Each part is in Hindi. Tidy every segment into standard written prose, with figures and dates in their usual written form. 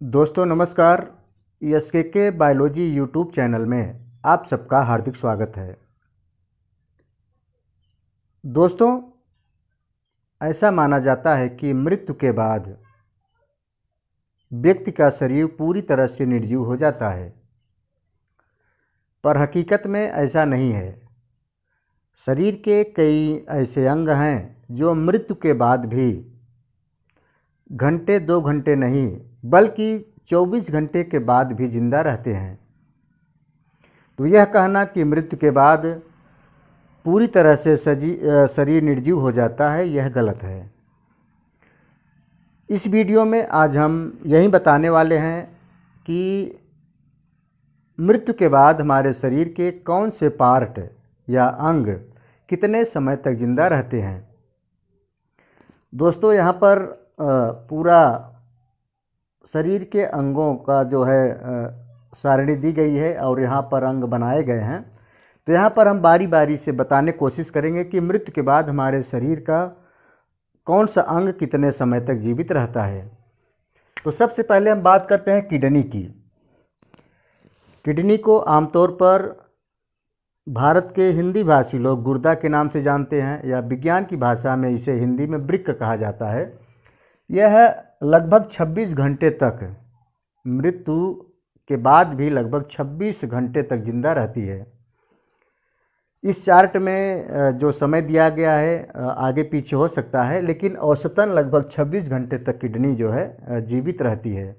दोस्तों नमस्कार। एसके बायोलॉजी यूट्यूब चैनल में आप सबका हार्दिक स्वागत है। दोस्तों, ऐसा माना जाता है कि मृत्यु के बाद व्यक्ति का शरीर पूरी तरह से निर्जीव हो जाता है, पर हकीकत में ऐसा नहीं है। शरीर के कई ऐसे अंग हैं जो मृत्यु के बाद भी घंटे 2 घंटे नहीं बल्कि 24 घंटे के बाद भी जिंदा रहते हैं। तो यह कहना कि मृत्यु के बाद पूरी तरह से शरीर निर्जीव हो जाता है, यह गलत है। इस वीडियो में आज हम यही बताने वाले हैं कि मृत्यु के बाद हमारे शरीर के कौन से पार्ट या अंग कितने समय तक जिंदा रहते हैं। दोस्तों, यहाँ पर पूरा शरीर के अंगों का जो है सारणी दी गई है और यहाँ पर अंग बनाए गए हैं। तो यहाँ पर हम बारी बारी से बताने की कोशिश करेंगे कि मृत्यु के बाद हमारे शरीर का कौन सा अंग कितने समय तक जीवित रहता है। तो सबसे पहले हम बात करते हैं किडनी की। किडनी को आमतौर पर भारत के हिंदी भाषी लोग गुर्दा के नाम से जानते हैं, या विज्ञान की भाषा में इसे हिंदी में वृक्क कहा जाता है। यह लगभग 26 घंटे तक, मृत्यु के बाद भी लगभग 26 घंटे तक जिंदा रहती है। इस चार्ट में जो समय दिया गया है आगे पीछे हो सकता है, लेकिन औसतन लगभग 26 घंटे तक किडनी जो है जीवित रहती है।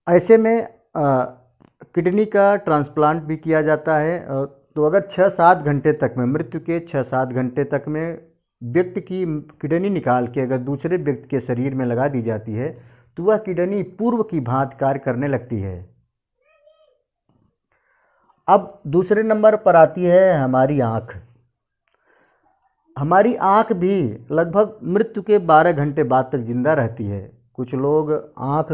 ऐसे में किडनी का ट्रांसप्लांट भी किया जाता है। तो अगर 6-7 घंटे तक में, मृत्यु के 6-7 घंटे तक में व्यक्ति की किडनी निकाल के अगर दूसरे व्यक्ति के शरीर में लगा दी जाती है तो वह किडनी पूर्व की भांति कार्य करने लगती है। अब दूसरे नंबर पर आती है हमारी आँख। हमारी आँख भी लगभग मृत्यु के 12 घंटे बाद तक जिंदा रहती है। कुछ लोग आँख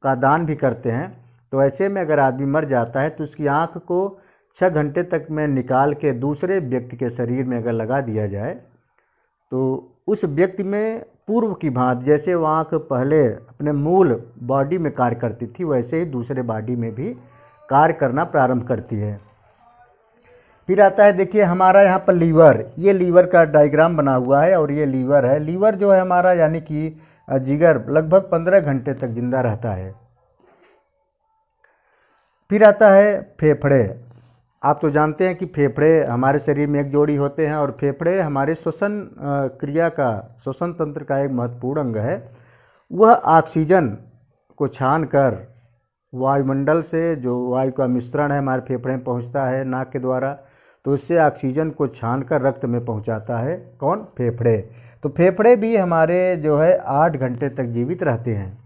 का दान भी करते हैं। तो ऐसे में अगर आदमी मर जाता है तो उसकी आँख को 6 घंटे तक में निकाल के दूसरे व्यक्ति के शरीर में अगर लगा दिया जाए तो उस व्यक्ति में पूर्व की भांति, जैसे वह आँख पहले अपने मूल बॉडी में कार्य करती थी, वैसे ही दूसरे बॉडी में भी कार्य करना प्रारंभ करती है। फिर आता है, देखिए हमारा यहाँ पर लीवर, ये लीवर का डायग्राम बना हुआ है और ये लीवर है। लीवर जो है हमारा, यानी कि जिगर, लगभग 15 घंटे तक जिंदा रहता है। फिर आता है फेफड़े। आप तो जानते हैं कि फेफड़े हमारे शरीर में एक जोड़ी होते हैं और फेफड़े हमारे श्वसन क्रिया का, श्वसन तंत्र का एक महत्वपूर्ण अंग है। वह ऑक्सीजन को छान कर वायुमंडल से, जो वायु का मिश्रण है हमारे फेफड़े में पहुंचता है नाक के द्वारा, तो उससे ऑक्सीजन को छान कर रक्त में पहुंचाता है। कौन? फेफड़े। तो फेफड़े भी हमारे जो है 8 घंटे तक जीवित रहते हैं।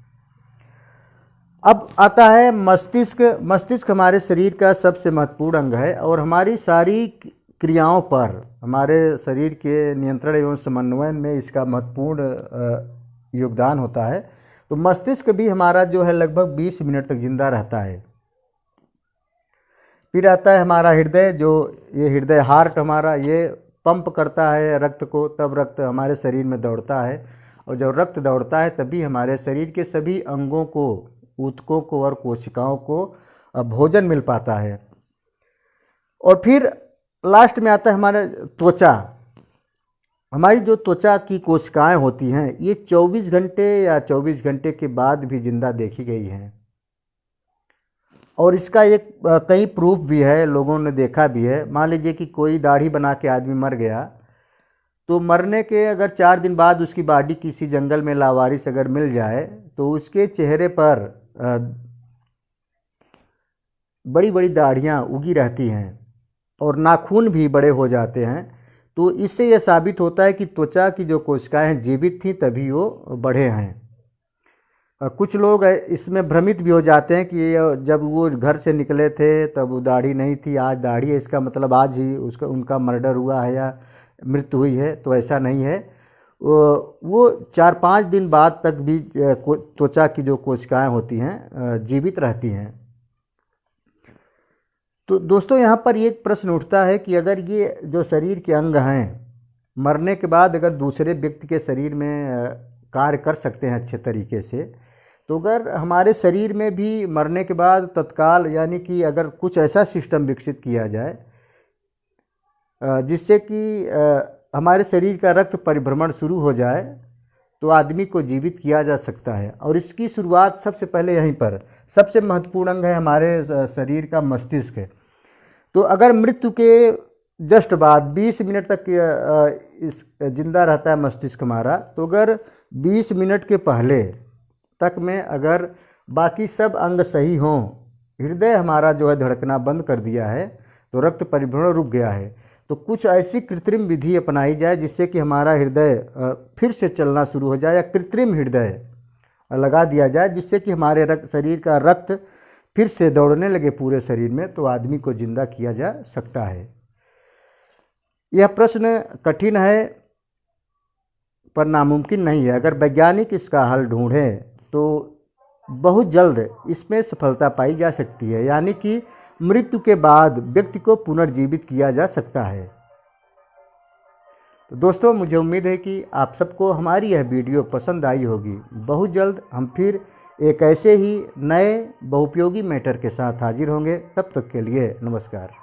अब आता है मस्तिष्क। मस्तिष्क हमारे शरीर का सबसे महत्वपूर्ण अंग है और हमारी सारी क्रियाओं पर, हमारे शरीर के नियंत्रण एवं समन्वयन में इसका महत्वपूर्ण योगदान होता है। तो मस्तिष्क भी हमारा जो है लगभग 20 मिनट तक जिंदा रहता है। फिर आता है हमारा हृदय, जो ये हृदय, हार्ट हमारा, ये पंप करता है रक्त को, तब रक्त हमारे शरीर में दौड़ता है और जब रक्त दौड़ता है तभी हमारे शरीर के सभी अंगों को, ऊतकों को और कोशिकाओं को भोजन मिल पाता है। और फिर लास्ट में आता है हमारा त्वचा। हमारी जो त्वचा की कोशिकाएं होती हैं ये 24 घंटे या 24 घंटे के बाद भी जिंदा देखी गई हैं। और इसका एक कई प्रूफ भी है, लोगों ने देखा भी है। मान लीजिए कि कोई दाढ़ी बना के आदमी मर गया, तो मरने के अगर 4 दिन बाद उसकी बॉडी किसी जंगल में लावारिस अगर मिल जाए तो उसके चेहरे पर बड़ी बड़ी दाढ़ियाँ उगी रहती हैं और नाखून भी बड़े हो जाते हैं। तो इससे यह साबित होता है कि त्वचा की जो कोशिकाएं जीवित थीं तभी वो बढ़े हैं। कुछ लोग इसमें भ्रमित भी हो जाते हैं कि जब वो घर से निकले थे तब वो दाढ़ी नहीं थी, आज दाढ़ी है, इसका मतलब आज ही उनका मर्डर हुआ है या मृत्यु हुई है। तो ऐसा नहीं है। वो 4-5 दिन बाद तक भी त्वचा की जो कोशिकाएं होती हैं जीवित रहती हैं। तो दोस्तों, यहाँ पर एक प्रश्न उठता है कि अगर ये जो शरीर के अंग हैं मरने के बाद अगर दूसरे व्यक्ति के शरीर में कार्य कर सकते हैं अच्छे तरीके से। तो अगर हमारे शरीर में भी मरने के बाद तत्काल यानी कि अगर कुछ ऐसा सिस्टम विकसित किया जाए जिससे कि हमारे शरीर का रक्त परिभ्रमण शुरू हो जाए तो आदमी को जीवित किया जा सकता है। और इसकी शुरुआत सबसे पहले यहीं पर, सबसे महत्वपूर्ण अंग है हमारे शरीर का मस्तिष्क। तो अगर मृत्यु के जस्ट बाद 20 मिनट तक इस जिंदा रहता है मस्तिष्क हमारा, तो अगर 20 मिनट के पहले तक में अगर बाकी सब अंग सही हों, हृदय हमारा जो है धड़कना बंद कर दिया है, तो रक्त परिभ्रमण रुक गया है, तो कुछ ऐसी कृत्रिम विधि अपनाई जाए जिससे कि हमारा हृदय फिर से चलना शुरू हो जाए, या कृत्रिम हृदय लगा दिया जाए जिससे कि हमारे शरीर का रक्त फिर से दौड़ने लगे पूरे शरीर में, तो आदमी को जिंदा किया जा सकता है। यह प्रश्न कठिन है पर नामुमकिन नहीं है। अगर वैज्ञानिक इसका हल ढूंढें तो बहुत जल्द इसमें सफलता पाई जा सकती है, यानी कि मृत्यु के बाद व्यक्ति को पुनर्जीवित किया जा सकता है। तो दोस्तों, मुझे उम्मीद है कि आप सबको हमारी यह वीडियो पसंद आई होगी। बहुत जल्द हम फिर एक ऐसे ही नए बहुपयोगी मैटर के साथ हाजिर होंगे। तब तक के लिए नमस्कार।